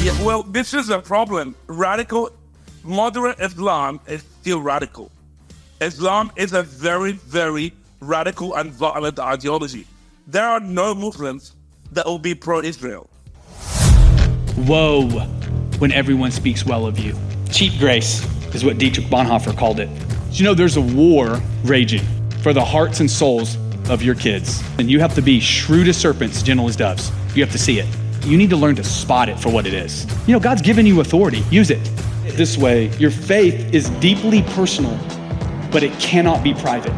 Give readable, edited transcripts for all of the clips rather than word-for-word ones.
Yeah, well, this is a problem. Moderate Islam is still radical. Islam is a very, very radical and violent ideology. There are no Muslims that will be pro-Israel. Woe when everyone speaks well of you. Cheap grace is what Dietrich Bonhoeffer called it. You know, there's a war raging for the hearts and souls of your kids. And you have to be shrewd as serpents, gentle as doves. You have to see it. You need to learn to spot it for what it is. You know, God's given you authority. Use it. This way, your faith is deeply personal, but it cannot be private.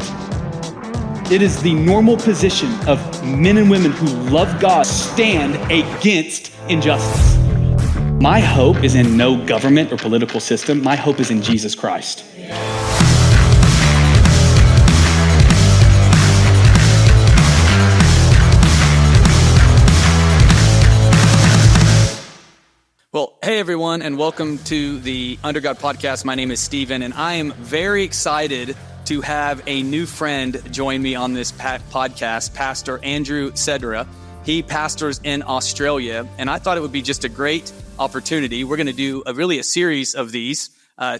It is the normal position of men and women who love God stand against injustice. My hope is in no government or political system. My hope is in Jesus Christ. Well, hey everyone, and welcome to the Under God podcast. My name is Steven, and I am very excited to have a new friend join me on this podcast, Pastor Andrew Edra. He pastors in Australia, and I thought it would be just a great opportunity. We're going to do a series of these,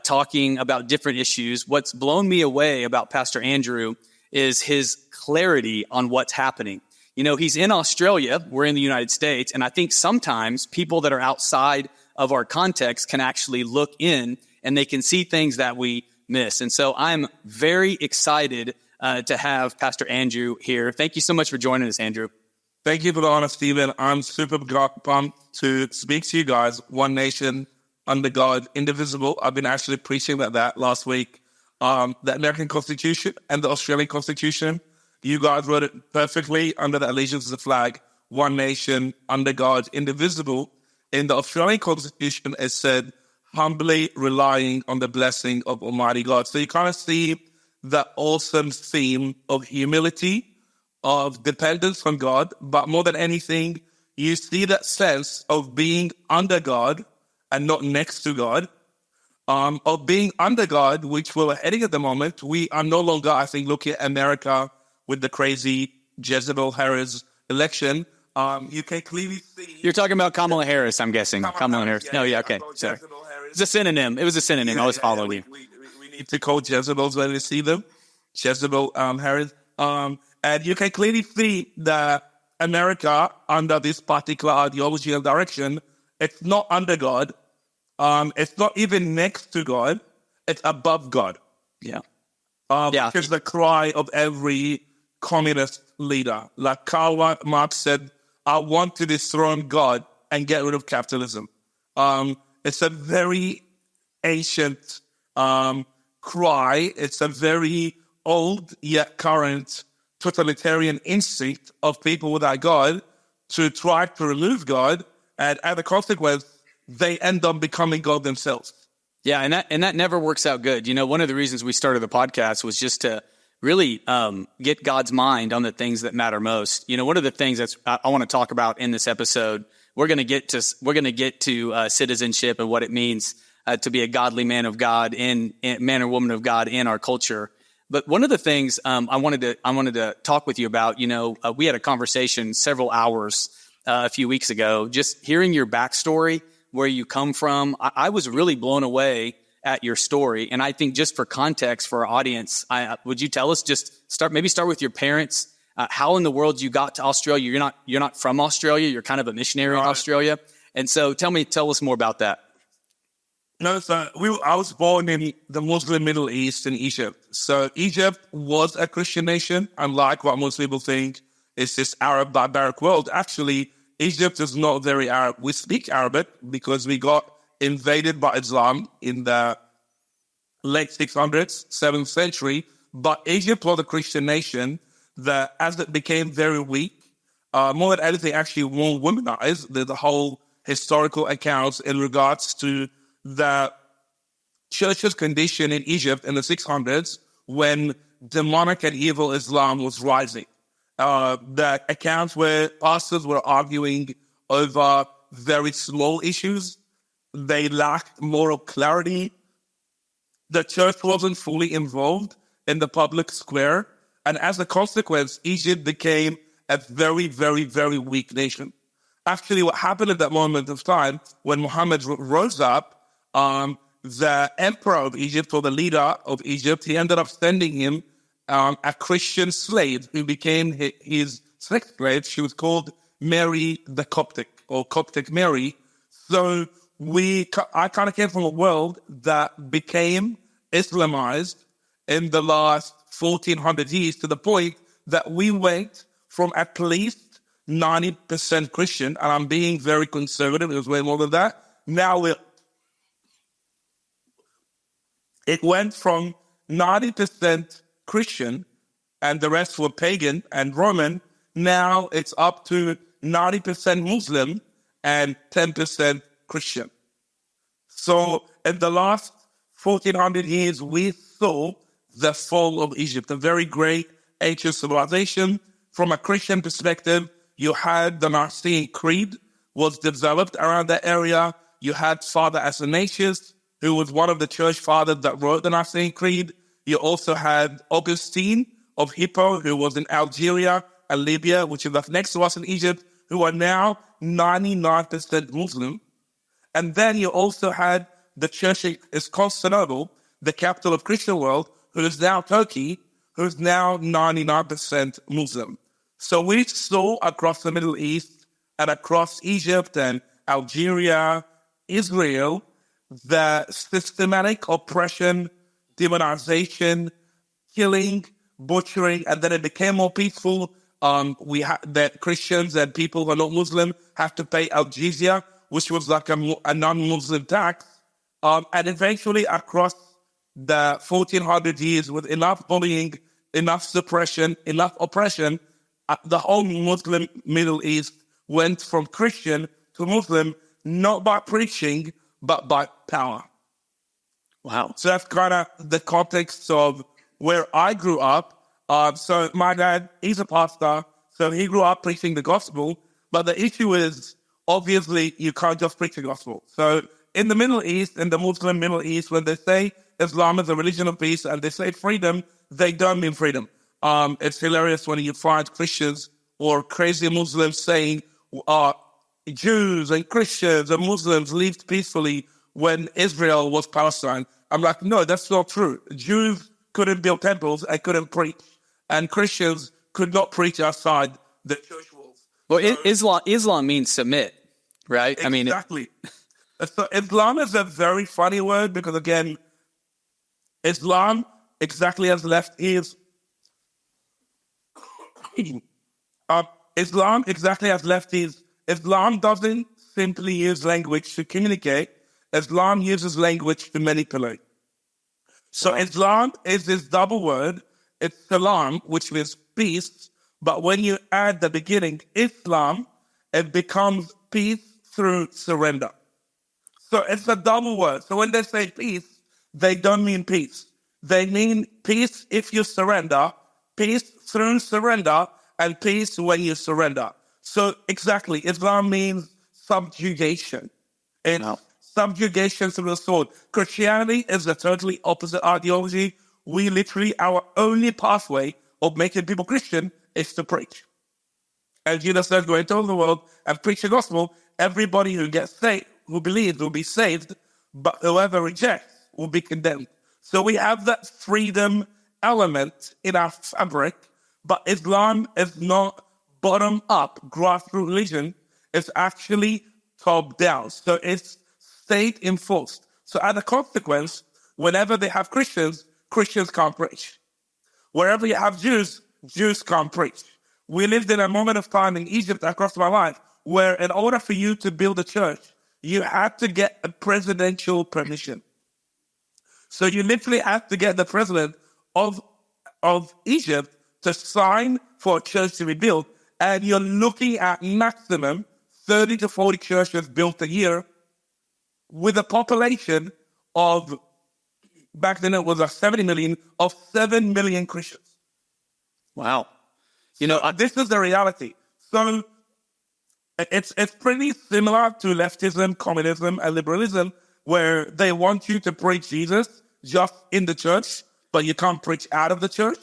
talking about different issues. What's blown me away about Pastor Andrew is his clarity on what's happening. You know, he's in Australia, we're in the United States, and I think sometimes people that are outside of our context can actually look in and they can see things that we miss. And so I'm very excited to have Pastor Andrew here. Thank you so much for joining us, Andrew. Thank you for the honor, Stephen. I'm super pumped to speak to you guys. One nation, under God, indivisible. I've been actually preaching about that last week. The American Constitution and the Australian Constitution. You guys wrote it perfectly under the allegiance of the flag. One nation, under God, indivisible. In the Australian Constitution, it said, humbly relying on the blessing of Almighty God. So you kind of see the awesome theme of humility, of dependence on God, but more than anything, you see that sense of being under God and not next to God, of being under God, which we're heading at the moment. We are no longer, I think, looking at America with the crazy Jezebel-Harris election. You can clearly see... You're talking about Kamala Harris, I'm guessing. Kamala Harris. Yeah, yeah, okay. Sorry. It's a synonym. It was a synonym. I was following you. We need to call Jezebels when we see them. Jezebel Harris. And you can clearly see that America, under this particular ideology and direction, it's not under God. It's not even next to God. It's above God. Yeah. Which is the cry of every communist leader. Like Karl Marx said, I want to dethrone God and get rid of capitalism. It's a very ancient cry. It's a very old yet current totalitarian instinct of people without God to try to remove God, and as a consequence, they end up becoming God themselves. Yeah, and that never works out good. You know, one of the reasons we started the podcast was just to really get God's mind on the things that matter most. You know, one of the things I want to talk about in this episode, we're going to get to citizenship and what it means to be a godly man of God man or woman of God in our culture. But one of the things I wanted to talk with you about, you know, we had a conversation several hours a few weeks ago, just hearing your backstory, where you come from. I was really blown away at your story. And I think just for context for our audience, would you tell us, start with your parents, how in the world you got to Australia? You're not from Australia. You're kind of a missionary in Australia. And so tell us more about that. No, so I was born in the Muslim Middle East in Egypt. So Egypt was a Christian nation, unlike what most people think is this Arab barbaric world. Actually, Egypt is not very Arab. We speak Arabic because we got invaded by Islam in the late 600s, 7th century. But Egypt was a Christian nation that, as it became very weak, more than anything, actually more womanized. The whole historical accounts in regards to the church's condition in Egypt in the 600s when demonic and evil Islam was rising. The accounts where pastors were arguing over very small issues. They lacked moral clarity. The church wasn't fully involved in the public square. And as a consequence, Egypt became a very, very, very weak nation. Actually, what happened at that moment of time when Muhammad rose up, the emperor of Egypt, or the leader of Egypt, he ended up sending him a Christian slave who became his sex slave. She was called Mary the Coptic, or Coptic Mary. So I kind of came from a world that became Islamized in the last 1400 years, to the point that we went from at least 90% Christian, and I'm being very conservative, it was way more than that. Now it went from 90% Christian and the rest were pagan and Roman. Now it's up to 90% Muslim and 10% Christian. So in the last 1400 years, we saw the fall of Egypt, a very great ancient civilization. From a Christian perspective, you had the Nicene Creed was developed around that area. You had Father Athanasius, who was one of the church fathers that wrote the Nicene Creed. You also had Augustine of Hippo, who was in Algeria and Libya, which is up next to us in Egypt, who are now 99% Muslim. And then you also had the church in Constantinople, the capital of Christian world, who is now Turkey, who is now 99% Muslim. So we saw across the Middle East and across Egypt and Algeria, Israel, the systematic oppression, demonization, killing, butchering, and then it became more peaceful. We had that Christians and people who are not Muslim have to pay al-jizya, which was like a non-Muslim tax. And eventually across the 1400 years, with enough bullying, enough suppression, enough oppression, the whole Muslim Middle East went from Christian to Muslim, not by preaching, but by power. Wow. So that's kind of the context of where I grew up. So my dad, he's a pastor, so he grew up preaching the gospel. But the issue is, obviously, you can't just preach the gospel. So in the Middle East, in the Muslim Middle East, when they say Islam is a religion of peace and they say freedom, they don't mean freedom. It's hilarious when you find Christians or crazy Muslims saying Jews and Christians and Muslims lived peacefully when Israel was Palestine. I'm like, no, that's not true. Jews couldn't build temples and couldn't preach, and Christians could not preach outside the church walls. Well, so, Islam means submit, right? Exactly. So Islam is a very funny word because, again, Islam exactly as left is Islam exactly as left is. Islam doesn't simply use language to communicate. Islam uses language to manipulate. So Islam is this double word. It's salam, which means peace. But when you add the beginning, Islam, it becomes peace through surrender. So it's a double word. So when they say peace, they don't mean peace. They mean peace if you surrender, peace through surrender, and peace when you surrender. So exactly, Islam means subjugation. It's subjugation through the sword. Christianity is a totally opposite ideology. We literally, our only pathway of making people Christian is to preach. And Jesus says, go into all the world and preach the gospel. Everybody who gets saved, who believes, will be saved, but whoever rejects will be condemned. So we have that freedom element in our fabric, but Islam is not bottom-up grassroots religion. It's actually top-down. So it's state-enforced. So as a consequence, whenever they have Christians, Christians can't preach. Wherever you have Jews, Jews can't preach. We lived in a moment of time in Egypt across my life where in order for you to build a church, you had to get a presidential permission. So you literally have to get the president of Egypt to sign for a church to be built. And you're looking at maximum 30 to 40 churches built a year with a population of, back then it was 70 million, of 7 million Christians. Wow. This is the reality. So it's pretty similar to leftism, communism, and liberalism, where they want you to preach Jesus just in the church, but you can't preach out of the church.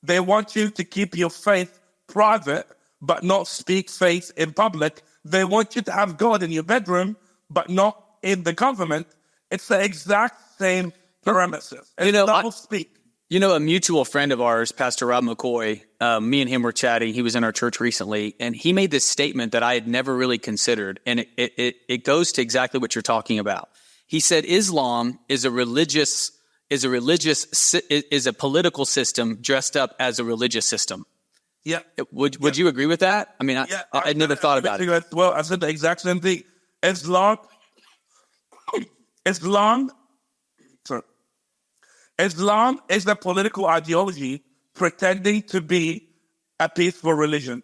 They want you to keep your faith private, but not speak faith in public. They want you to have God in your bedroom, but not in the government. It's the exact same parameters. It's double speak. You know, a mutual friend of ours, Pastor Rob McCoy, me and him were chatting. He was in our church recently, and he made this statement that I had never really considered, and it goes to exactly what you're talking about. He said Islam is a political system dressed up as a religious system. Yeah. Would you agree with that? I mean, I never thought about it. Well, I said the exact same thing. Islam is a political ideology pretending to be a peaceful religion.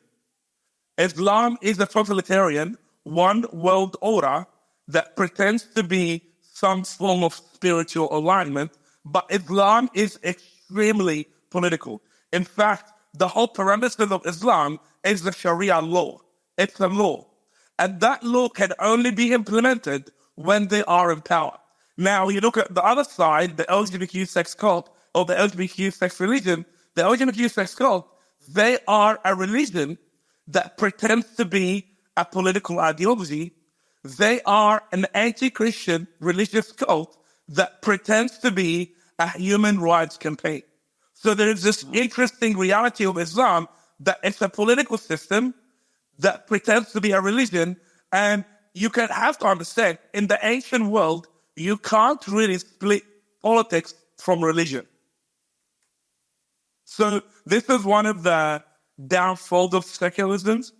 Islam is a totalitarian one world order that pretends to be some form of spiritual alignment, but Islam is extremely political. In fact, the whole premise of Islam is the Sharia law. It's a law. And that law can only be implemented when they are in power. Now, you look at the other side, the LGBTQ sex cult or the LGBTQ sex religion. The LGBTQ sex cult, they are a religion that pretends to be a political ideology. They are an anti-Christian religious cult that pretends to be a human rights campaign. So there is this interesting reality of Islam that it's a political system that pretends to be a religion. And you can have to understand, in the ancient world, you can't really split politics from religion. So this is one of the downfalls of secularism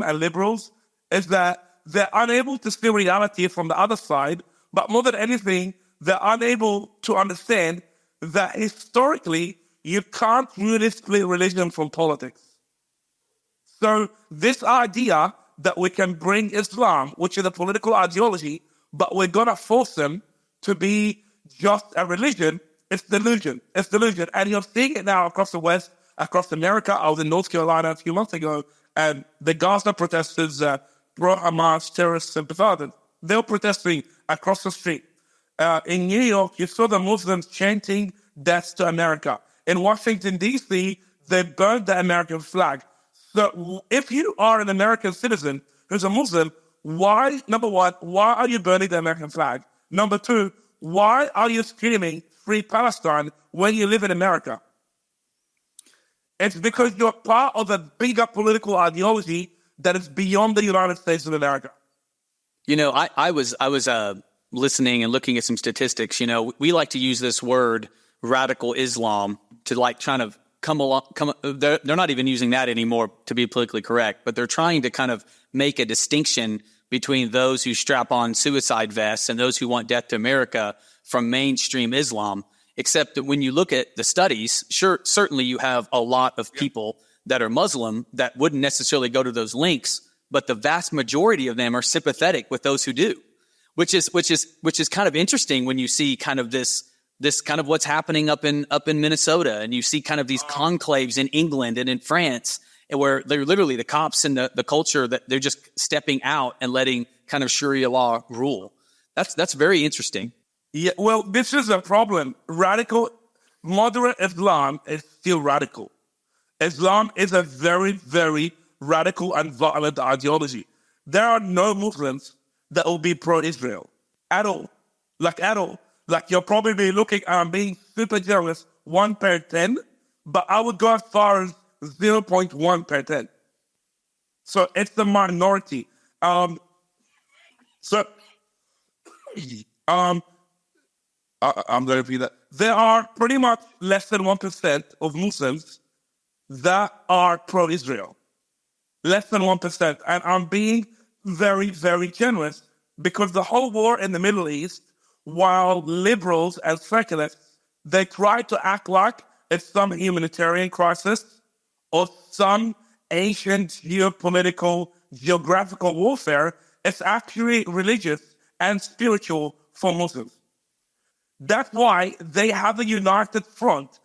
and liberals, is that they're unable to see reality from the other side, but more than anything, they're unable to understand that historically, you can't really split religion from politics. So this idea that we can bring Islam, which is a political ideology, but we're going to force them to be just a religion, it's delusion. It's delusion. And you're seeing it now across the West, across America. I was in North Carolina a few months ago, and the Gaza protesters, pro-Hamas terrorist sympathizers, they were protesting across the street. In New York, you saw the Muslims chanting deaths to America. In Washington, D.C., they burned the American flag. So if you are an American citizen who's a Muslim, why, number one, why are you burning the American flag? Number two, why are you screaming free Palestine when you live in America? It's because you're part of a bigger political ideology that is beyond the United States of America. You know, I was listening and looking at some statistics. You know, we like to use this word radical Islam to like trying to they're not even using that anymore to be politically correct, but they're trying to kind of make a distinction between those who strap on suicide vests and those who want death to America from mainstream Islam. Except that when you look at the studies, certainly you have a lot of people that are Muslim that wouldn't necessarily go to those links, but the vast majority of them are sympathetic with those who do, which is kind of interesting when you see kind of this kind of what's happening up in Minnesota, and you see kind of these conclaves in England and in France, where they're literally the cops and the culture that they're just stepping out and letting kind of Sharia law rule. That's very interesting. Yeah, well, this is a problem. Moderate Islam is still radical. Islam is a very, very radical and violent ideology. There are no Muslims that will be pro-Israel at all. Like you'll probably be looking at being super generous, 1 per 10, but I would go as far as 0.1 per 10. So it's the minority. I'm going to repeat that. There are pretty much less than 1% of Muslims that are pro-Israel. Less than 1%. And I'm being very, very generous because the whole war in the Middle East, while liberals and secularists, they try to act like it's some humanitarian crisis or some ancient geopolitical, geographical warfare. It's actually religious and spiritual for Muslims. That's why they have a united front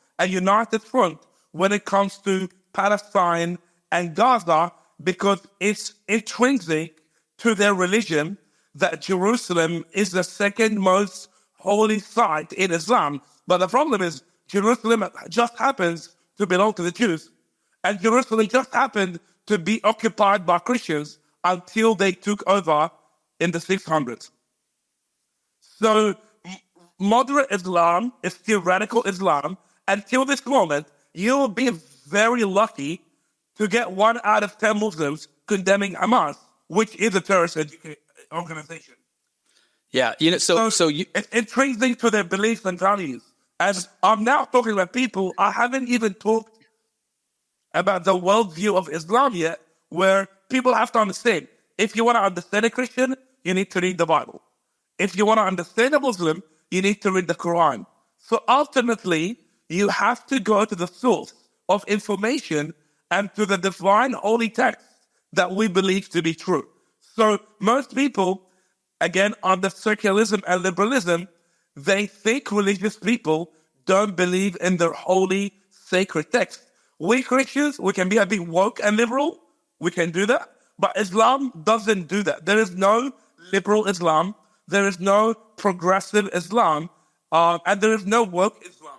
when it comes to Palestine and Gaza, because it's intrinsic to their religion that Jerusalem is the second most holy site in Islam. But the problem is Jerusalem just happens to belong to the Jews. And Jerusalem just happened to be occupied by Christians until they took over in the 600s. So moderate Islam is still radical Islam. Until this moment, you will be very lucky to get 1 out of 10 Muslims condemning Hamas, which is a terrorist organization. Yeah, It's intrinsic to their beliefs and values. And I'm now talking about people, I haven't even talked about the worldview of Islam yet, where people have to understand, if you want to understand a Christian, you need to read the Bible. If you want to understand a Muslim, you need to read the Quran. So ultimately, you have to go to the source of information and to the divine holy text that we believe to be true. So most people, again, under secularism and liberalism, they think religious people don't believe in their holy, sacred text. We Christians, we can be a bit woke and liberal. We can do that. But Islam doesn't do that. There is no liberal Islam. There is no progressive Islam. And there is no woke Islam.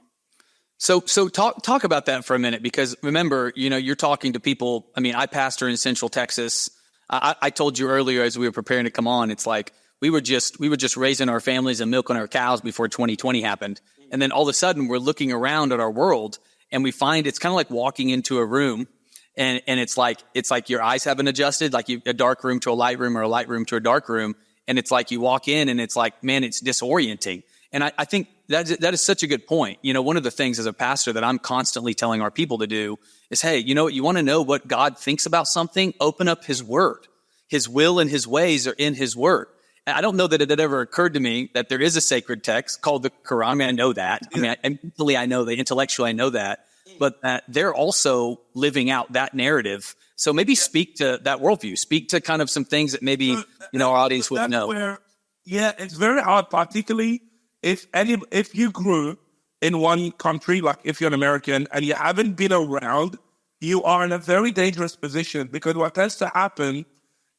So talk about that for a minute, because remember, you're talking to people. I mean, I pastor in Central Texas. I told you earlier as we were preparing to come on, it's like we were just raising our families and milking our cows before 2020 happened. And then all of a sudden we're looking around at our world and we find it's kind of like walking into a room and it's like your eyes haven't adjusted, like a dark room to a light room or a light room to a dark room. And it's like you walk in and it's like, man, it's disorienting. And I think that is such a good point. One of the things as a pastor that I'm constantly telling our people to do is, hey, you know what? You want to know what God thinks about something? Open up his word. His will and his ways are in his word. And I don't know that it had ever occurred to me that there is a sacred text called the Quran. I mean, I know that. I mean, mentally I know that. Intellectually I know that. But they're also living out that narrative. So maybe speak to that worldview. Speak to kind of some things that maybe, our audience would know. It's very hard, particularly if you grew in one country, like if you're an American and you haven't been around, you are in a very dangerous position, because what tends to happen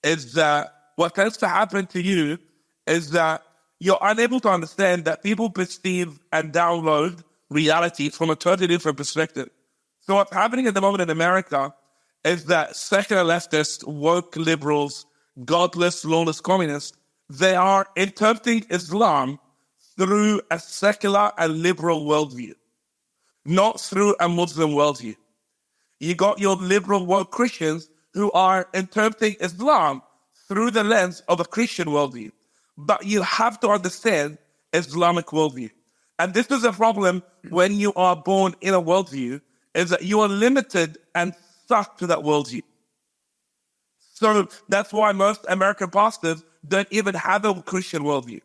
to you is that you're unable to understand that people perceive and download reality from a totally different perspective. So what's happening at the moment in America is that secular leftists, woke liberals, godless, lawless communists, they are interpreting Islam through a secular and liberal worldview, not through a Muslim worldview. You got your liberal woke Christians who are interpreting Islam through the lens of a Christian worldview. But you have to understand Islamic worldview. And this is a problem when you are born in a worldview, is that you are limited and stuck to that worldview. So that's why most American pastors don't even have a Christian worldview,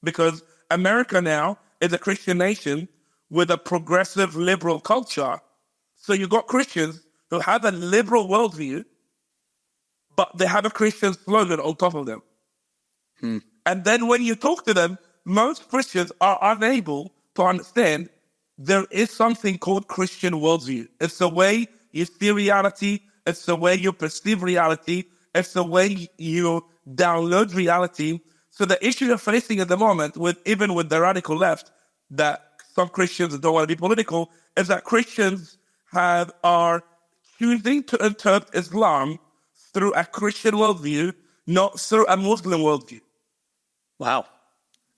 because America now is a Christian nation with a progressive liberal culture. So you got Christians who have a liberal worldview, but they have a Christian slogan on top of them. And then when you talk to them, most Christians are unable to understand there is something called Christian worldview. It's the way you see reality. It's the way you perceive reality. It's the way you download reality. So the issue you're facing at the moment, even with the radical left, that some Christians don't want to be political, is that Christians are choosing to interpret Islam through a Christian worldview, not through a Muslim worldview. Wow.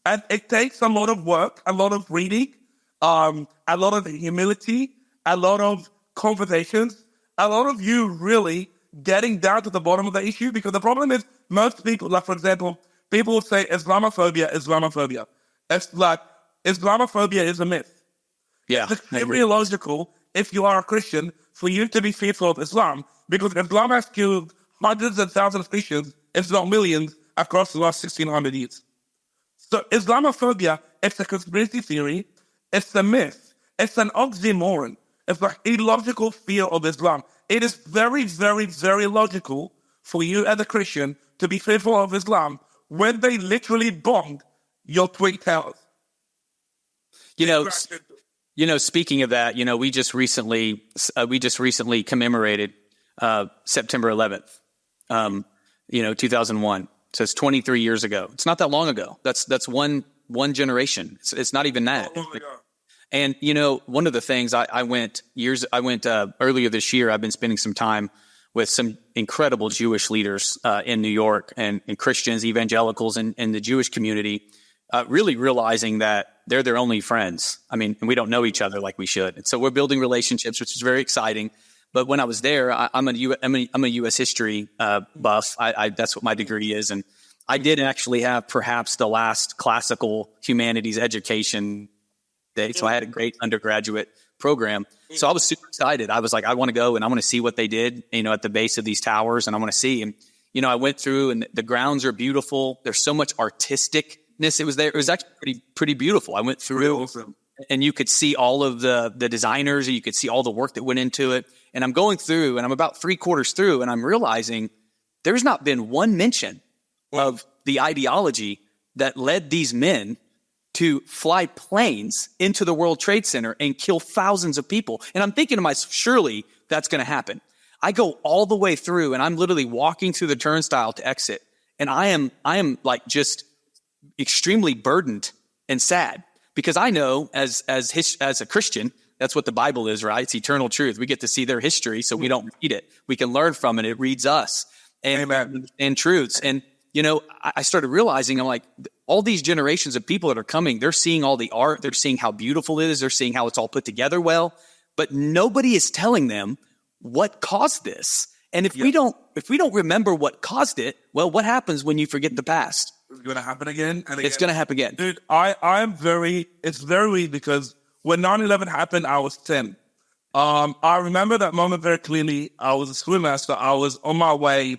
And it takes a lot of work, a lot of reading, a lot of humility, a lot of conversations, a lot of you really getting down to the bottom of the issue. Because the problem is most people, like for example, people will say Islamophobia. It's like Islamophobia is a myth. Yeah. It's very logical if you are a Christian for you to be fearful of Islam, because Islam has killed hundreds and thousands of Christians, if not millions, across the last 1600 years. So Islamophobia, it's a conspiracy theory, it's a myth, it's an oxymoron, it's like illogical fear of Islam. It is very, very, very logical for you as a Christian to be fearful of Islam when they literally bombed your Twin Towers. Speaking of that, we just recently commemorated September 11th, 2001. So it's 23 years ago. It's not that long ago. That's one generation. It's not even that. And one of the things I went earlier this year. I've been spending some time with some incredible Jewish leaders in New York and Christians, evangelicals, and the Jewish community, really realizing that they're their only friends. I mean, and we don't know each other like we should. And so we're building relationships, which is very exciting. But when I was there, I'm a U.S. history buff. That's what my degree is. And I did actually have perhaps the last classical humanities education day. So I had a great undergraduate program. So I was super excited. I was like, I want to go and I want to see what they did, at the base of these towers. And I want to see. And, I went through and the grounds are beautiful. There's so much artisticness. It was there. It was actually pretty beautiful. I went through and you could see all of the designers, and you could see all the work that went into it. And I'm going through and I'm about 3/4 through and I'm realizing there's not been one mention of the ideology that led these men to fly planes into the World Trade Center and kill thousands of people. And I'm thinking to myself, surely that's going to happen. I go all the way through and I'm literally walking through the turnstile to exit. And I am like just extremely burdened and sad, because I know as a Christian, that's what the Bible is, right? It's eternal truth. We get to see their history, so we don't read it. We can learn from it. It reads us and truths. And, I started realizing, I'm like, all these generations of people that are coming, they're seeing all the art. They're seeing how beautiful it is. They're seeing how it's all put together well. But nobody is telling them what caused this. And if we don't remember what caused it, well, what happens when you forget the past? It's going to happen again and again. It's going to happen again. Dude, it's very weird because when 9/11 happened, I was 10. I remember that moment very clearly. I was a schoolmaster. I was on my way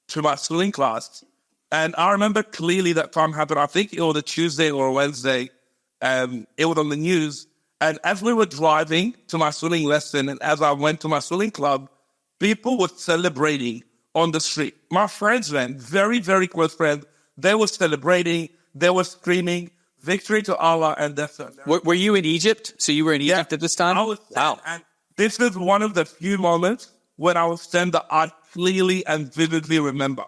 to my schooling class. And I remember clearly that time happened. I think it was a Tuesday or a Wednesday. It was on the news. And as we were driving to my swimming lesson, and as I went to my swimming club, people were celebrating on the street. My friends, man, very, very close friends, they were celebrating. They were screaming, "Victory to Allah," and that's it. Were you in Egypt? So you were in Egypt at this time? I was 10, wow. And this is one of the few moments when I was 10 that I clearly and vividly remember.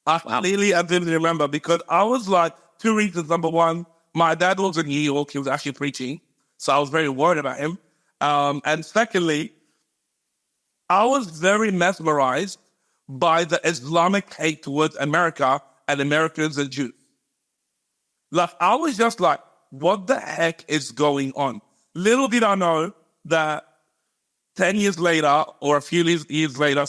Clearly and vividly remember, because I was like, two reasons. Number one, my dad was in New York. He was actually preaching. So I was very worried about him. And secondly, I was very mesmerized by the Islamic hate towards America and Americans and Jews. Like, I was just like, what the heck is going on? Little did I know that 10 years later, or a few years later,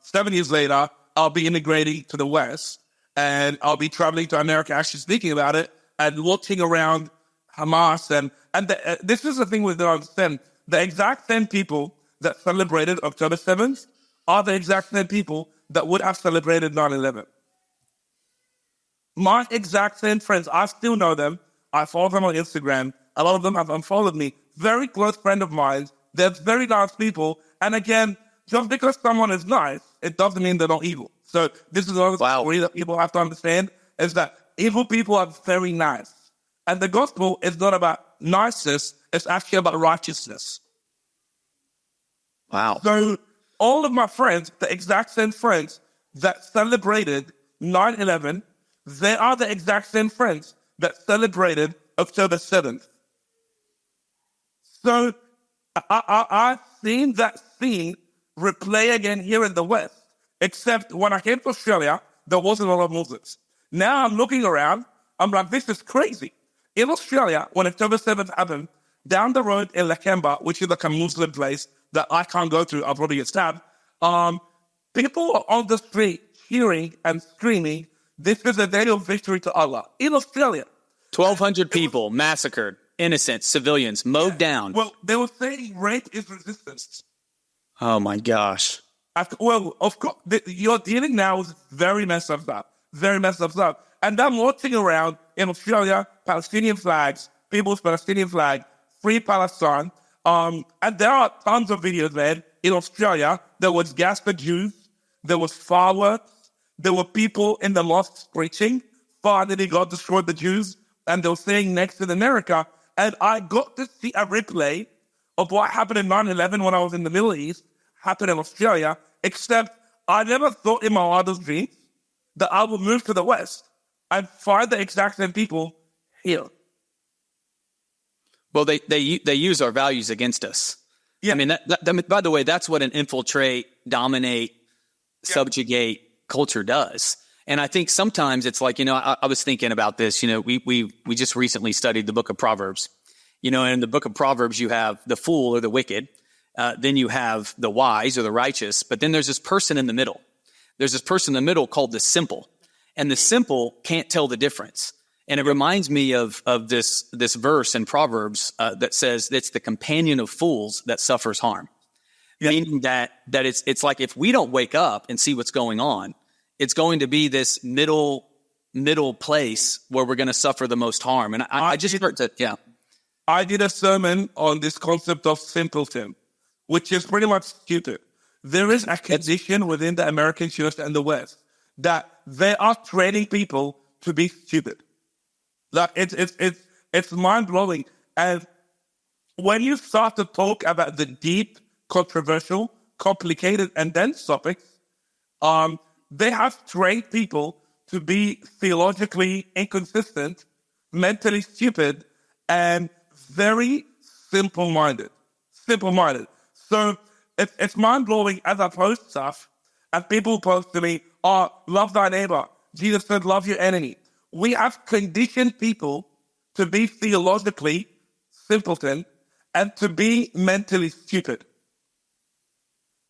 7 years later, I'll be immigrating to the West, and I'll be traveling to America, actually speaking about it, and looking around Hamas. And this is the thing we don't understand. The exact same people that celebrated October 7th are the exact same people that would have celebrated 9/11. My exact same friends, I still know them. I follow them on Instagram. A lot of them have unfollowed me. Very close friend of mine. They're very nice people. And again, just because someone is nice, it doesn't mean they're not evil. So this is another story that people have to understand, is that evil people are very nice. And the gospel is not about niceness, it's actually about righteousness. Wow. So all of my friends, the exact same friends that celebrated 9/11, they are the exact same friends that celebrated October 7th. So I've seen that scene replay again here in the West, except when I came to Australia, there wasn't a lot of Muslims. Now I'm looking around, I'm like, this is crazy. In Australia, when October 7th happened, down the road in Lakemba, which is like a Muslim place that I can't go to, I'll probably get stabbed, people are on the street cheering and screaming, "This is a day of victory to Allah." In Australia. 1,200 people massacred, innocent civilians, mowed down. Well, they were saying rape is resistance. Oh my gosh. Well, of course, you're dealing now with very messed up stuff. Very messed up stuff. And I'm walking around in Australia, Palestinian flags, people's Palestinian flag, free Palestine. And there are tons of videos, man. In Australia, there was gas for Jews. There was fireworks. There were people in the mosques preaching. Finally, God destroyed the Jews. And they were saying next in America. And I got to see a replay of what happened in 9/11 when I was in the Middle East, happened in Australia, except I never thought in my wildest dreams that I would move to the West and find the exact same people here. Well, they use our values against us. Yeah. I mean, by the way, that's what an infiltrate dominate, subjugate culture does. And I think sometimes it's like, I was thinking about this, we just recently studied the book of Proverbs, and in the book of Proverbs, you have the fool or the wicked. Then you have the wise or the righteous, but then there's this person in the middle. There's this person in the middle called the simple, and the simple can't tell the difference. And it reminds me of this verse in Proverbs that says it's the companion of fools that suffers harm. Yeah. Meaning that it's like if we don't wake up and see what's going on, it's going to be this middle place where we're going to suffer the most harm. And I just heard that, yeah. I did a sermon on this concept of simpleton, which is pretty much stupid. There is a condition within the American church and the West that they are training people to be stupid. Like it's mind-blowing. And when you start to talk about the deep, controversial, complicated, and dense topics, they have trained people to be theologically inconsistent, mentally stupid, and very simple-minded. So it's mind-blowing as I post stuff, and people post to me, love thy neighbor. Jesus said, love your enemy. We have conditioned people to be theologically simpleton and to be mentally stupid.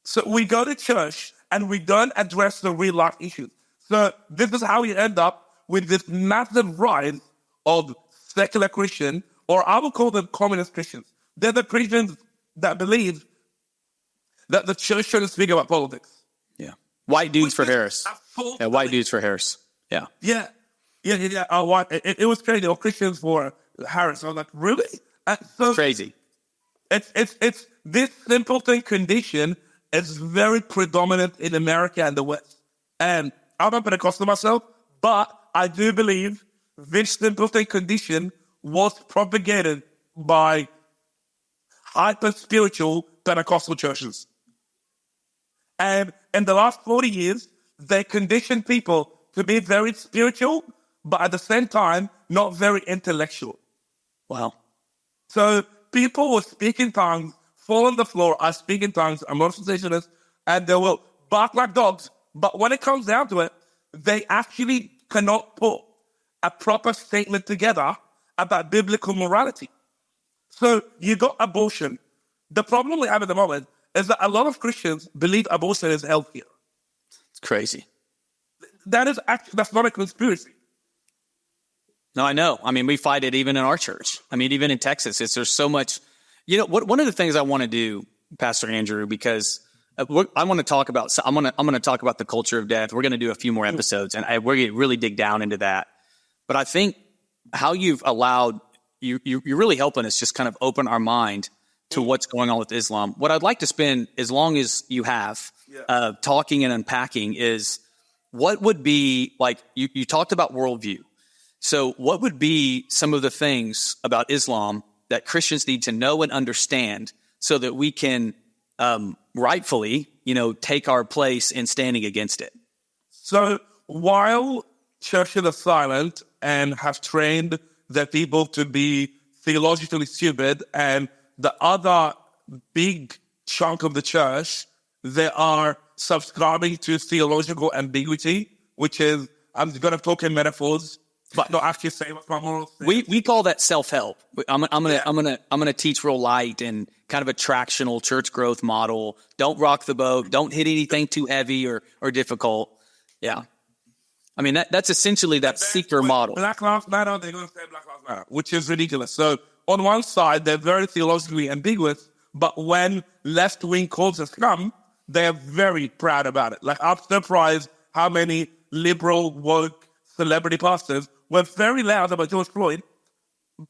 So we go to church and we don't address the real life issues. So this is how we end up with this massive rise of secular Christian, or I would call them communist Christians. They're the Christians that believe that the church shouldn't speak about politics. Yeah. White dudes for Harris. Yeah, white dudes for Harris. Yeah. Yeah. It was crazy. Or Christians for Harris. I was like, really? So crazy. It's this simpleton condition is very predominant in America and the West. And I'm not Pentecostal myself, but I do believe this simpleton condition was propagated by hyper-spiritual Pentecostal churches. And in the last 40 years, they conditioned people to be very spiritual, but at the same time, not very intellectual. Wow. So people will speak in tongues, fall on the floor, I speak in tongues, I'm not sensationalist, and they will bark like dogs. But when it comes down to it, they actually cannot put a proper statement together about biblical morality. So you got abortion. The problem we have at the moment is that a lot of Christians believe abortion is healthier. It's crazy. That's not a conspiracy. No, I know. I mean, we fight it even in our church. I mean, even in Texas, there's so much. One of the things I want to do, Pastor Andrew, because I want to talk about. I'm going to talk about the culture of death. We're going to do a few more episodes, and we're going to really dig down into that. But I think how you've allowed you're really helping us just kind of open our mind to what's going on with Islam. What I'd like to spend as long as you have talking and unpacking is what would be like. You talked about worldview. So what would be some of the things about Islam that Christians need to know and understand so that we can rightfully, take our place in standing against it? So while churches are silent and have trained their people to be theologically stupid, and the other big chunk of the church, they are subscribing to theological ambiguity, which is, I'm going to talk in metaphors, but not actually say what my moral thing. We call that self-help. I'm gonna teach real light and kind of a tractional church growth model. Don't rock the boat. Don't hit anything too heavy or difficult. Yeah. I mean, that's essentially that seeker model. Black Lives Matter, they're going to say Black Lives Matter, which is ridiculous. So on one side, they're very theologically ambiguous, but when left-wing causes come, they're very proud about it. Like, I'm surprised how many liberal, woke, celebrity pastors were very loud about George Floyd,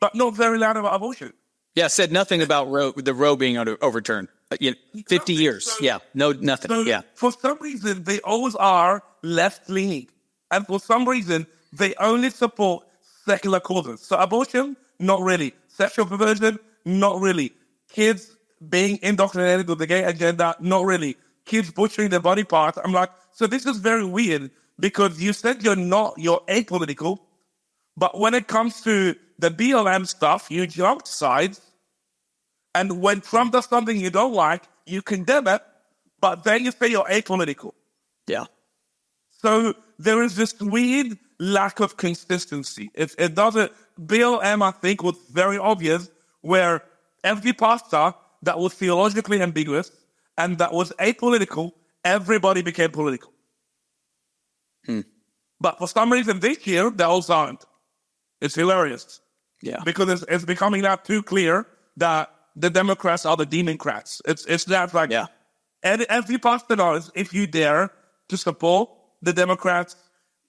but not very loud about abortion. Yeah, said nothing about the Roe being overturned. 50 years. So, nothing. So for some reason, they always are left-leaning. And for some reason, they only support secular causes. So abortion, not really. Sexual perversion, not really. Kids being indoctrinated with the gay agenda, not really. Kids butchering their body parts. I'm like, so this is very weird because you said you're apolitical, but when it comes to the BLM stuff, you jumped sides. And when Trump does something you don't like, you condemn it. but then you say you're apolitical. Yeah. So there is this weird lack of consistency. It doesn't, BLM, I think, was very obvious, where every pastor that was theologically ambiguous and that was apolitical, everybody became political. But for some reason this year, they all aren't. It's hilarious. Yeah. Because it's becoming now too clear that the Democrats are the Democrats. It's that like, Yeah. and every pastor knows if you dare to support the Democrats,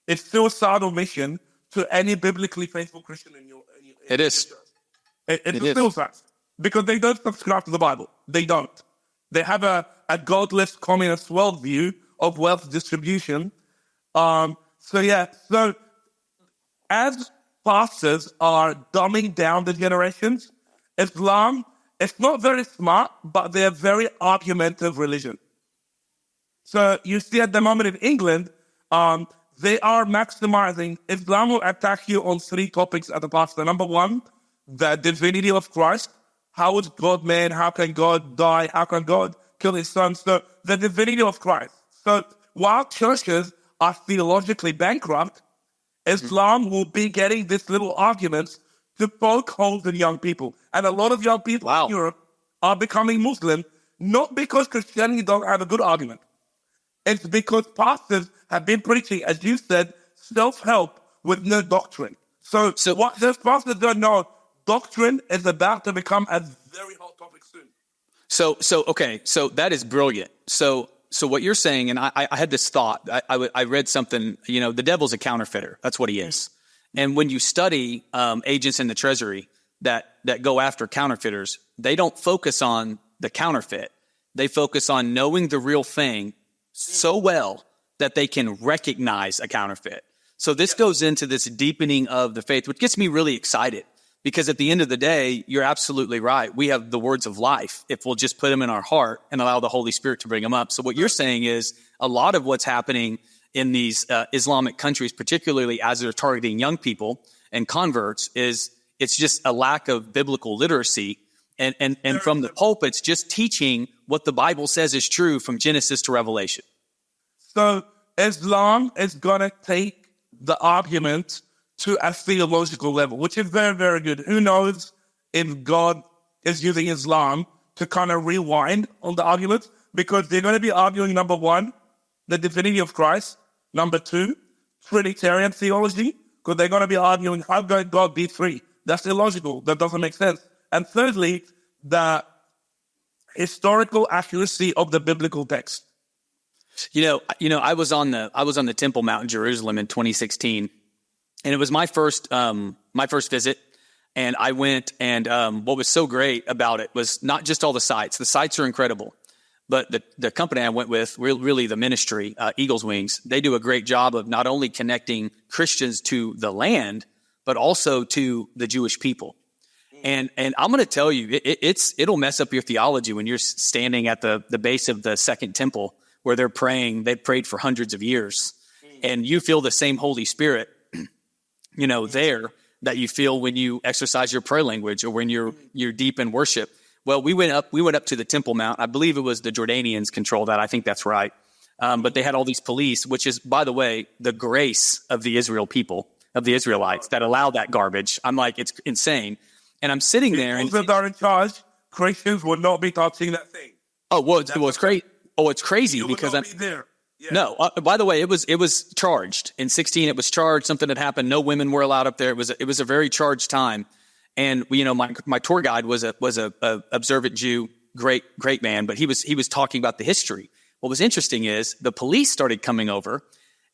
it's suicidal mission to any biblically faithful Christian in your It is. church. It's It a is. suicide. Because they don't subscribe to the Bible. They don't. They have a godless communist worldview of wealth distribution. So as pastors are dumbing down the generations, Islam, it's not very smart, but they're very argumentative religion. So you see at the moment in England, they are maximizing, Islam will attack you on 3 topics as a pastor. Number 1, the divinity of Christ. How is God man? How can God die? How can God kill his son? So the divinity of Christ. So while churches are theologically bankrupt, Islam will be getting these little arguments to poke holes in young people. And a lot of young people in Europe are becoming Muslim, not because Christianity don't have a good argument. It's because pastors have been preaching, as you said, self-help with no doctrine. So what those pastors don't know, doctrine is about to become a very hot topic soon. So that is brilliant. So what you're saying, and I had this thought, I read something, the devil's a counterfeiter. That's what he is. And when you study agents in the treasury that go after counterfeiters, they don't focus on the counterfeit. They focus on knowing the real thing so well that they can recognize a counterfeit. So this goes into this deepening of the faith, which gets me really excited. Because at the end of the day, you're absolutely right. We have the words of life if we'll just put them in our heart and allow the Holy Spirit to bring them up. So what you're saying is a lot of what's happening in these Islamic countries, particularly as they're targeting young people and converts, is it's just a lack of biblical literacy. And from the pulpits, just teaching what the Bible says is true from Genesis to Revelation. So Islam is going to take the argument to a theological level, which is very, very good. Who knows if God is using Islam to kind of rewind on the arguments, because they're going to be arguing, number 1, the divinity of Christ. Number 2, Trinitarian theology, because they're going to be arguing, how can God be 3? That's illogical. That doesn't make sense. And thirdly, the historical accuracy of the biblical text. I was on the Temple Mount in Jerusalem in 2016. And it was my first visit, and I went, and what was so great about it was not just all the sites. The sites are incredible, but the company I went with, really the ministry, Eagle's Wings, they do a great job of not only connecting Christians to the land, but also to the Jewish people. And I'm going to tell you, it'll mess up your theology when you're standing at the base of the Second Temple where they're praying. They've prayed for hundreds of years, and you feel the same Holy Spirit there that you feel when you exercise your prayer language or when you're deep in worship. Well, we went up to the Temple Mount. I believe it was the Jordanians control that. I think that's right. But they had all these police, which is, by the way, the grace of the Israelites that allow that garbage. I'm like, it's insane. And I'm sitting there. And if they're in charge, Christians would not be touching that thing. Oh, well, it's crazy. Oh, it's crazy because I'm there. Yeah. No, by the way, it was charged in 16. It was charged. Something had happened. No women were allowed up there. It was a very charged time. And my tour guide was a observant Jew, great man, but he was talking about the history. What was interesting is the police started coming over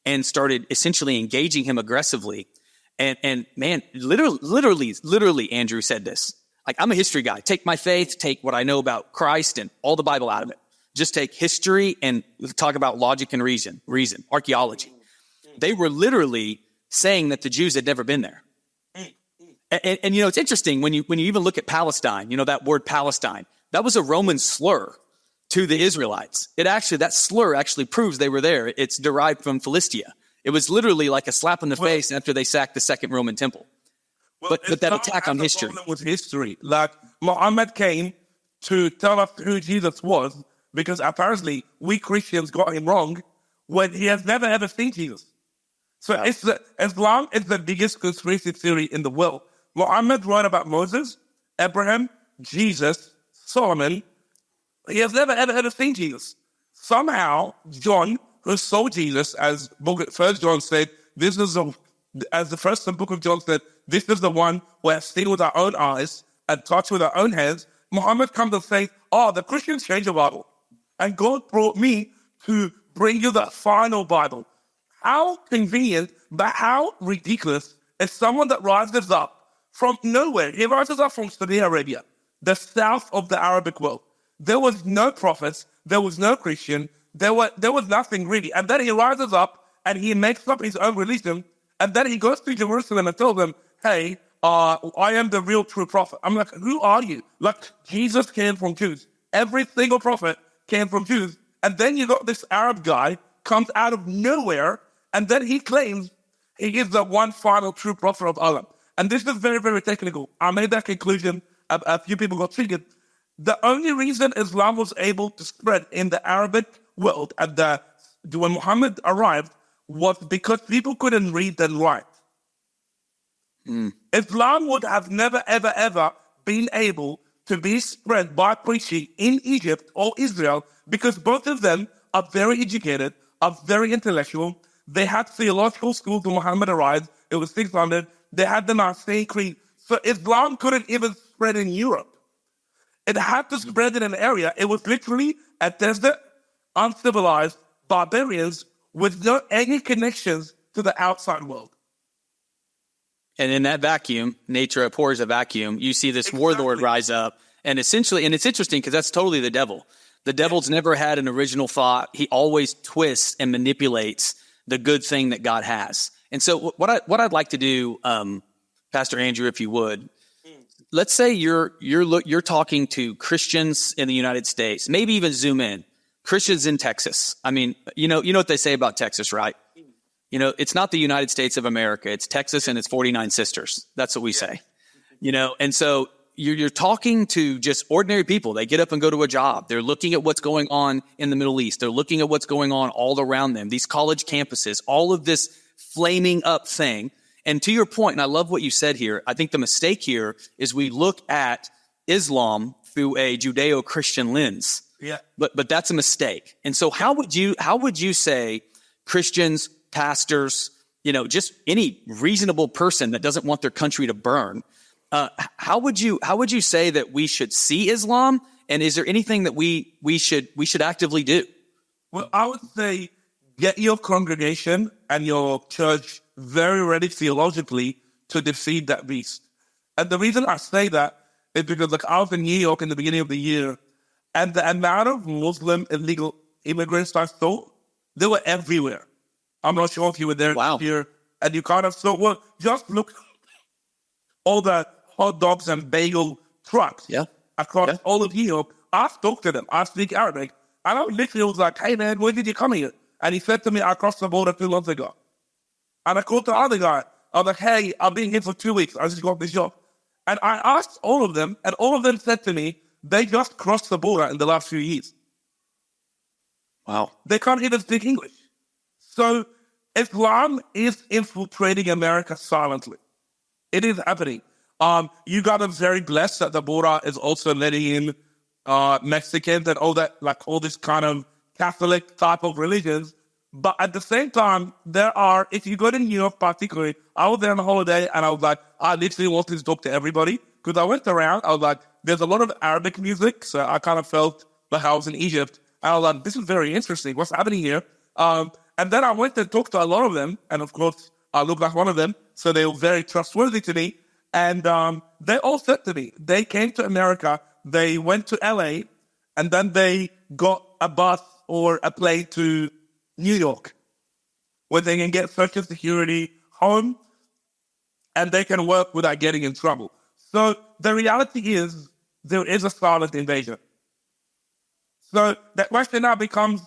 and started essentially engaging him aggressively. And man, literally, Andrew said this. Like, I'm a history guy. Take my faith, take what I know about Christ and all the Bible out of it. Just take history and talk about logic and reason, archaeology. They were literally saying that the Jews had never been there. And it's interesting when you even look at Palestine, that word Palestine, that was a Roman slur to the Israelites. That slur actually proves they were there. It's derived from Philistia. It was literally like a slap in the face after they sacked the second Roman temple. But that attack on history. Was history. Like, Muhammad came to tell us who Jesus was. because apparently we Christians got him wrong when he has never ever seen Jesus. So Islam is the biggest conspiracy theory in the world. Muhammad wrote about Moses, Abraham, Jesus, Solomon. He has never ever seen Jesus. Somehow, John, who saw Jesus, as First John said, as the first book of John said, this is the one we have seen with our own eyes and touched with our own hands. Muhammad comes and says, the Christians changed the Bible. And God brought me to bring you the final Bible. How convenient, but how ridiculous is someone that rises up from nowhere. He rises up from Saudi Arabia, the south of the Arabic world. There was no prophets. There was no Christian. There was nothing really. And then he rises up and he makes up his own religion. And then he goes to Jerusalem and tells them, hey, I am the real true prophet. I'm like, who are you? Like, Jesus came from Jews. Every single prophet came from Jews. And then you got this Arab guy comes out of nowhere, and then he claims he is the one final true prophet of Allah. And this is very, very technical. I made that conclusion. A few people got triggered. The only reason Islam was able to spread in the Arabic world when Muhammad arrived was because people couldn't read and write. Islam would have never, ever, ever been able to be spread by preaching in Egypt or Israel because both of them are very educated, are very intellectual. They had theological schools when Muhammad arrived. It was 600. They had the Nicene Creed. So Islam couldn't even spread in Europe. It had to spread in an area. It was literally a desert, uncivilized barbarians with no any connections to the outside world. And in that vacuum, nature abhors a vacuum. You see this warlord rise up, and essentially, and it's interesting because that's totally the devil. The devil's never had an original thought. He always twists and manipulates the good thing that God has. And so, what I'd like to do, Pastor Andrew, if you would, let's say you're talking to Christians in the United States, maybe even zoom in, Christians in Texas. I mean, you know what they say about Texas, right? You know, it's not the United States of America. It's Texas and its 49 sisters. That's what we say. You know, and so you're talking to just ordinary people. They get up and go to a job. They're looking at what's going on in the Middle East. They're looking at what's going on all around them. These college campuses, all of this flaming up thing. And to your point, and I love what you said here, I think the mistake here is we look at Islam through a Judeo-Christian lens. Yeah. But that's a mistake. And so how would you say Christians, pastors, you know, just any reasonable person that doesn't want their country to burn, how would you say that we should see Islam? And is there anything that we should actively do? Well, I would say get your congregation and your church very ready theologically to defeat that beast. And the reason I say that is because, like, I was in New York in the beginning of the year, and the amount of Muslim illegal immigrants I saw, they were everywhere. I'm not sure if you were there here, and you kind of saw, well, just look all the hot dogs and bagel trucks across all of New York. I spoke to them. I speak Arabic. And I literally was like, hey, man, when did you come here? And he said to me, I crossed the border 2 months ago. And I called the other guy. I was like, hey, I've been here for 2 weeks. I just got this job. And I asked all of them, and all of them said to me, they just crossed the border in the last few years. Wow. They can't even speak English. So Islam is infiltrating America silently. It is happening. You got them very blessed that the border is also letting in Mexicans and all that, like all this kind of Catholic type of religions. But at the same time, if you go to New York particularly, I was there on a holiday and I was like, I literally wanted to talk to everybody because I went around, I was like, there's a lot of Arabic music. So I kind of felt like I was in Egypt. And I was like, this is very interesting. What's happening here? And then I went and talked to a lot of them. And of course, I looked like one of them. So they were very trustworthy to me. And they all said to me, they came to America, they went to LA, and then they got a bus or a plane to New York, where they can get Social Security home, and they can work without getting in trouble. So the reality is, there is a silent invasion. So the question now becomes,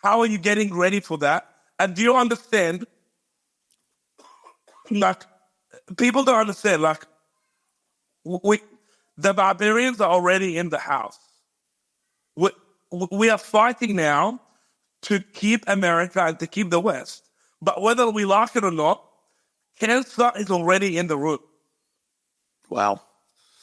how are you getting ready for that? And do you understand, like, people don't understand, like, the barbarians are already in the house. we are fighting now to keep America and to keep the West. But whether we like it or not, cancer is already in the room. Wow.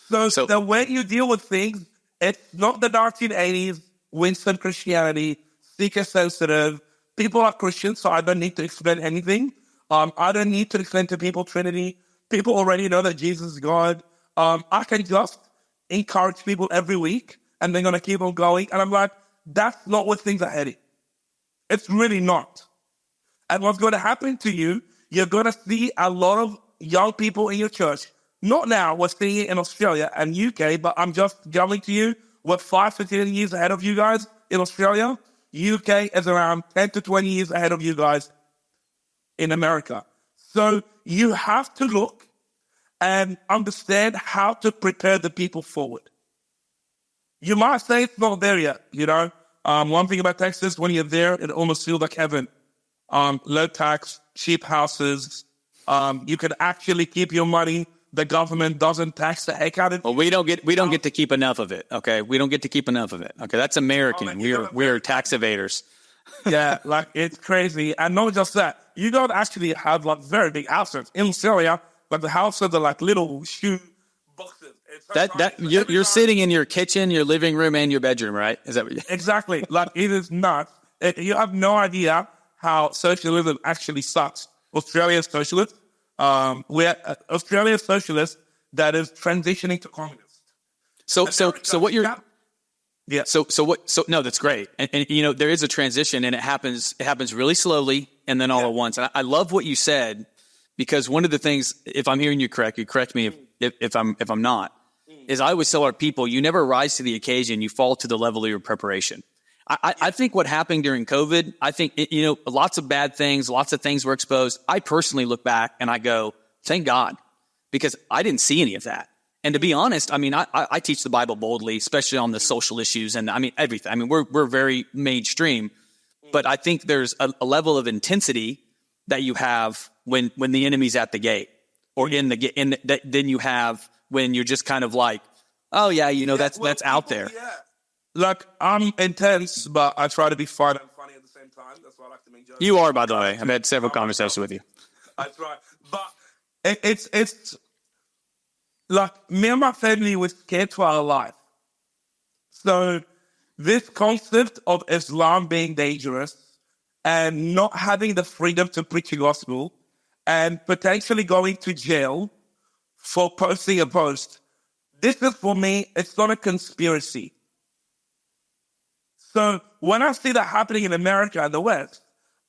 So the way you deal with things, it's not the 1980s, Winston Christianity, seeker sensitive. People are Christians, so I don't need to explain anything. I don't need to explain to people Trinity. People already know that Jesus is God. I can just encourage people every week, and they're going to keep on going. And I'm like, that's not what things are heading. It's really not. And what's going to happen to you, you're going to see a lot of young people in your church. Not now, we're seeing it in Australia and UK, but I'm just telling to you, we're 5 to 10 years ahead of you guys in Australia. UK is around 10 to 20 years ahead of you guys in America. So you have to look and understand how to prepare the people forward. You might say it's not there yet, you know. One thing about Texas, when you're there, it almost feels like heaven. Low tax, cheap houses. You can actually keep your money. The government doesn't tax the heck out of it. Well, we don't get to keep enough of it. Okay, we don't get to keep enough of it. Okay, that's American. We're tax evaders. Yeah, like it's crazy. And not just that, you don't actually have like very big houses in Australia. Like the houses are like little shoe boxes. You're sitting in your kitchen, your living room, and your bedroom, right? Is that what you? Exactly. Like it is nuts. You have no idea how socialism actually sucks. Australia is socialist. We're Australia is socialist that is transitioning to communist. So what you're. Yeah. So no, that's great. And you know, there is a transition, and it happens really slowly and then all at once. And I love what you said, because one of the things, if I'm hearing you correct, you correct me if I'm not, is I always tell our people, you never rise to the occasion, you fall to the level of your preparation. I think what happened during COVID, I think, lots of bad things, lots of things were exposed. I personally look back and I go, thank God, because I didn't see any of that. And to be honest, I mean, I teach the Bible boldly, especially on the social issues and I mean, everything. I mean, we're very mainstream, but I think there's a level of intensity that you have when the enemy's at the gate, or then you have when you're just kind of like, oh yeah, that's out there. Yeah. Like, I'm intense, but I try to be fun and funny at the same time. That's why I like to make jokes. You are, by the way. I've had several conversations with you. I try. But it's like, me and my family were scared to our life. So this concept of Islam being dangerous and not having the freedom to preach the gospel and potentially going to jail for posting a post, this is, for me, it's not a conspiracy. So when I see that happening in America and the West,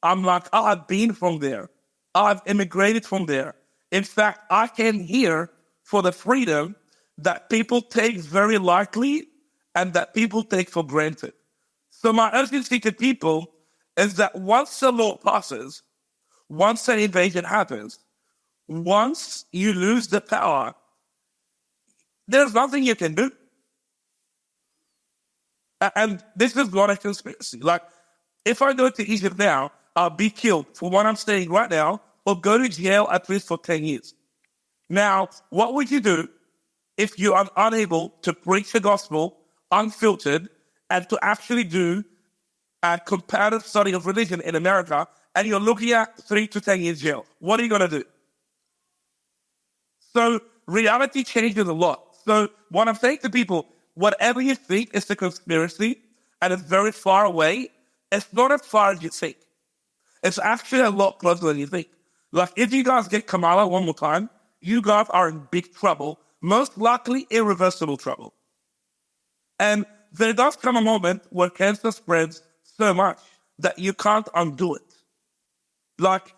I'm like, oh, I've been from there. I've immigrated from there. In fact, I can hear for the freedom that people take very lightly and that people take for granted. So my urgency to people is that once the law passes, once an invasion happens, once you lose the power, there's nothing you can do. And this is not a conspiracy. Like, if I go to Egypt now, I'll be killed for what I'm saying right now, or go to jail at least for 10 years. Now, what would you do if you are unable to preach the gospel unfiltered and to actually do a comparative study of religion in America, and you're looking at 3 to 10 years jail? What are you going to do? So reality changes a lot. So what I'm saying to people, whatever you think is a conspiracy and it's very far away, it's not as far as you think. It's actually a lot closer than you think. Like, if you guys get Kamala one more time, you guys are in big trouble, most likely irreversible trouble. And there does come a moment where cancer spreads so much that you can't undo it. Like,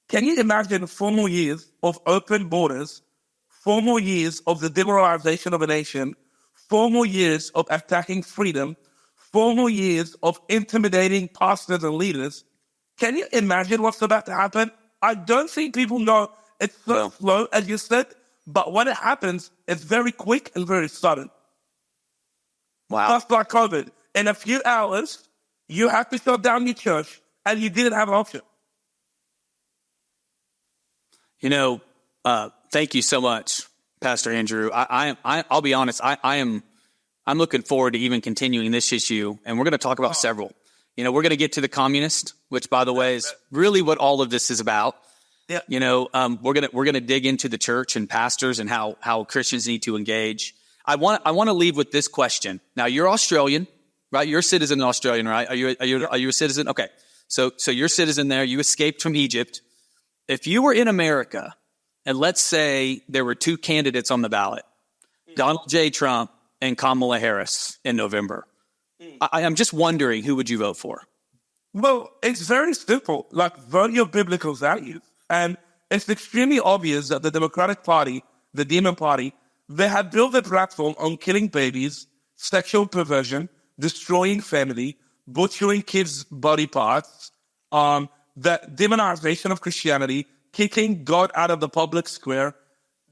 can you imagine 4 more years of open borders, 4 more years of the demoralization of a nation, 4 more years of attacking freedom, 4 more years of intimidating pastors and leaders? Can you imagine what's about to happen? I don't think people know. It's so slow, as you said, but when it happens, it's very quick and very sudden. Wow. Just like COVID. In a few hours, you have to shut down your church, and you didn't have an option. Thank you so much, Pastor Andrew. I'll be honest. I am I'm looking forward to even continuing this issue, and we're going to talk about several. You know, we're going to get to the communist, which, by the way, is really what all of this is about. Yeah. You know, we're gonna dig into the church and pastors and how Christians need to engage. I want to leave with this question. Now, you're Australian, right? You're a citizen Australian, right? Are you a citizen? Okay. So you're a citizen there. You escaped from Egypt. If you were in America, and let's say there were two candidates on the ballot, Donald J. Trump and Kamala Harris in November, I'm just wondering, who would you vote for? Well, it's very simple. Like, vote your biblical values. And it's extremely obvious that the Democratic Party, the Demon Party, they have built their platform on killing babies, sexual perversion, destroying family, butchering kids' body parts, the demonization of Christianity, kicking God out of the public square.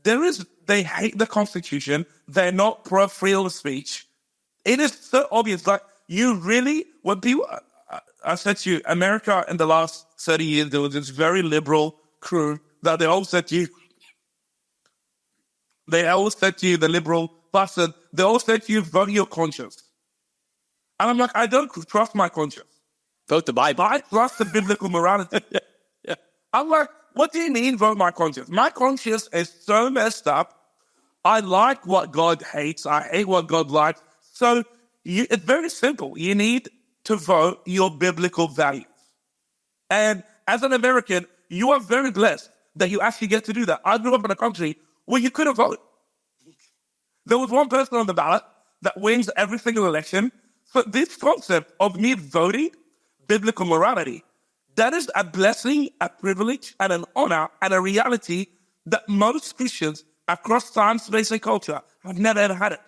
They hate the Constitution. They're not pro freedom of speech. It is so obvious. Like, you really, when people, I said to you, America in the last 30 years, there was this very liberal crew that they all said to you, the liberal pastor, they all said to you, vote your conscience. And I'm like, I don't trust my conscience. Vote the Bible. I trust the biblical morality. Yeah. I'm like, what do you mean vote my conscience? My conscience is so messed up. I like what God hates. I hate what God likes. So it's very simple. You need to vote your biblical values. And as an American, you are very blessed that you actually get to do that. I grew up in a country where you couldn't vote. There was one person on the ballot that wins every single election. So this concept of me voting biblical morality, that is a blessing, a privilege, and an honor, and a reality that most Christians across time, space, and culture have never ever had it.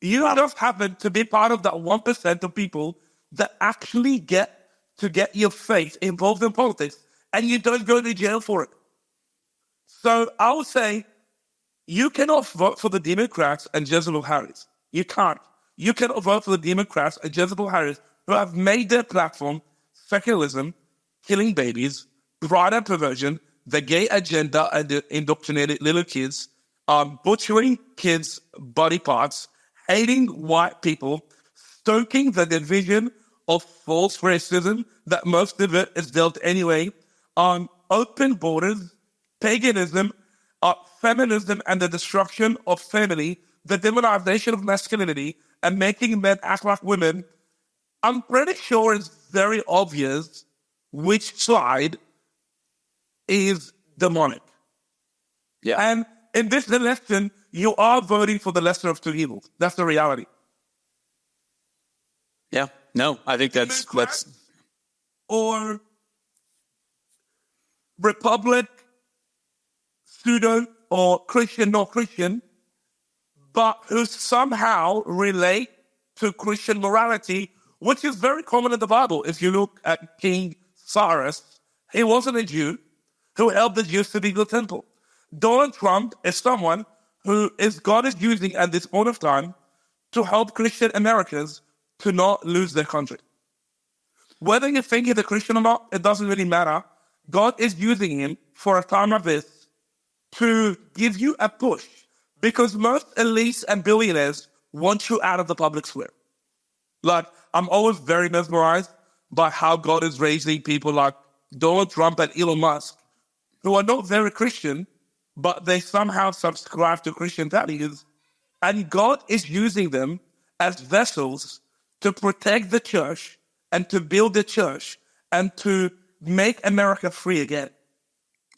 You just happen to be part of that 1% of people that actually get to get your faith involved in politics, and you don't go to jail for it. So I would say you cannot vote for the Democrats and Jezebel Harris. You can't. You cannot vote for the Democrats and Jezebel Harris, who have made their platform secularism, killing babies, pride and perversion, the gay agenda and the indoctrinated little kids, butchering kids' body parts, hating white people, stoking the division of false racism that most of it is dealt anyway, open borders, paganism, feminism and the destruction of family, the demonization of masculinity, and making men act like women. I'm pretty sure it's very obvious which side is demonic. Yeah. And in this election, you are voting for the lesser of two evils. That's the reality. Yeah. No, I think that's or Republic, pseudo or Christian, not Christian, but who somehow relate to Christian morality, which is very common in the Bible. If you look at King Cyrus, he wasn't a Jew who helped the Jews to build the temple. Donald Trump is someone who God is using at this point of time to help Christian Americans to not lose their country. Whether you think he's a Christian or not, it doesn't really matter. God is using him for a time of this to give you a push, because most elites and billionaires want you out of the public square. Like, I'm always very mesmerized by how God is raising people like Donald Trump and Elon Musk, who are not very Christian, but they somehow subscribe to Christian values. And God is using them as vessels to protect the church and to build the church and to make America free again.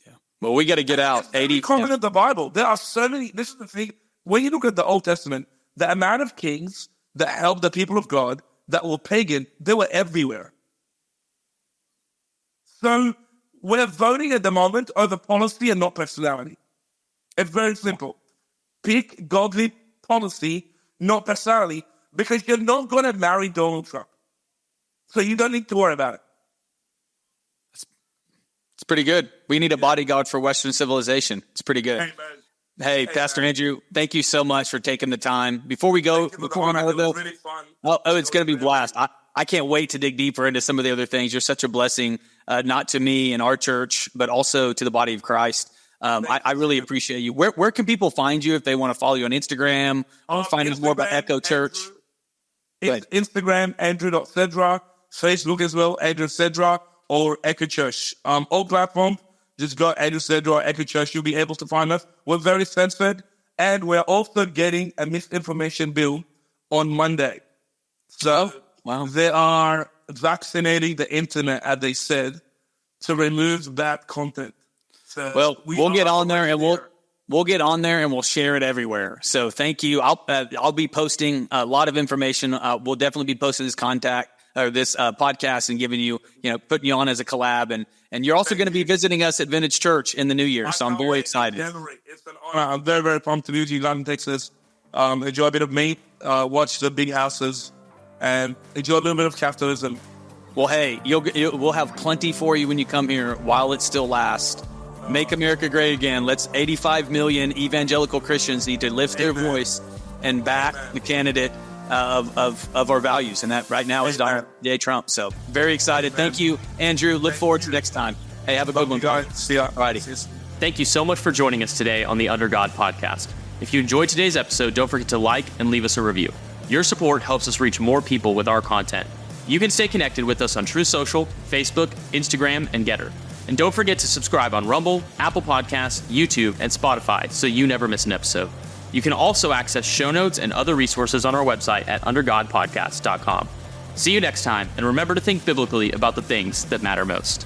Yeah. Well, we got to get out. 80. Common in the Bible. There are so many. This is the thing. When you look at the Old Testament, the amount of kings that helped the people of God that were pagan, they were everywhere. So we're voting at the moment over policy and not personality. It's very simple. Pick godly policy, not personality, because you're not going to marry Donald Trump. So you don't need to worry about it. It's pretty good. We need a bodyguard for Western civilization. It's pretty good. Amen. Hey, Pastor Andrew, thank you so much for taking the time. Before we go, It was really fun. it's going to be a blast. I can't wait to dig deeper into some of the other things. You're such a blessing, not to me and our church, but also to the body of Christ. I really appreciate you. Where can people find you if they want to follow you on Instagram, find out more about Echo Church? Instagram, Andrew.Sedra, Facebook as well, Andrew Sedra, or Echo Church. All platforms, just go Andrew Sedra or Echo Church, you'll be able to find us. We're very censored, and we're also getting a misinformation bill on Monday. So they are vaccinating the internet, as they said, to remove that content. So well, we'll get on there and we'll get on there and we'll share it everywhere. So thank you. I'll be posting a lot of information. We'll definitely be posting this podcast and giving you, putting you on as a collab. And you're also going to be visiting us at Vintage Church in the new year. So I'm very excited. It's an honor. I'm very, very pumped to meet you in London, Texas. Enjoy a bit of meat, watch the big houses, and enjoy a little bit of capitalism. Well, hey, we'll have plenty for you when you come here while it still lasts. Make America great again. 85 million evangelical Christians need to lift their voice and back the candidate of our values. And that right now is Donald J. Trump. So very excited. Thank you, Andrew. Look forward to next time. Hey, have a good one. See ya. Alrighty. Thank you so much for joining us today on the Under God podcast. If you enjoyed today's episode, don't forget to like and leave us a review. Your support helps us reach more people with our content. You can stay connected with us on True Social, Facebook, Instagram, and Getter. And don't forget to subscribe on Rumble, Apple Podcasts, YouTube, and Spotify so you never miss an episode. You can also access show notes and other resources on our website at undergodpodcast.com. See you next time, and remember to think biblically about the things that matter most.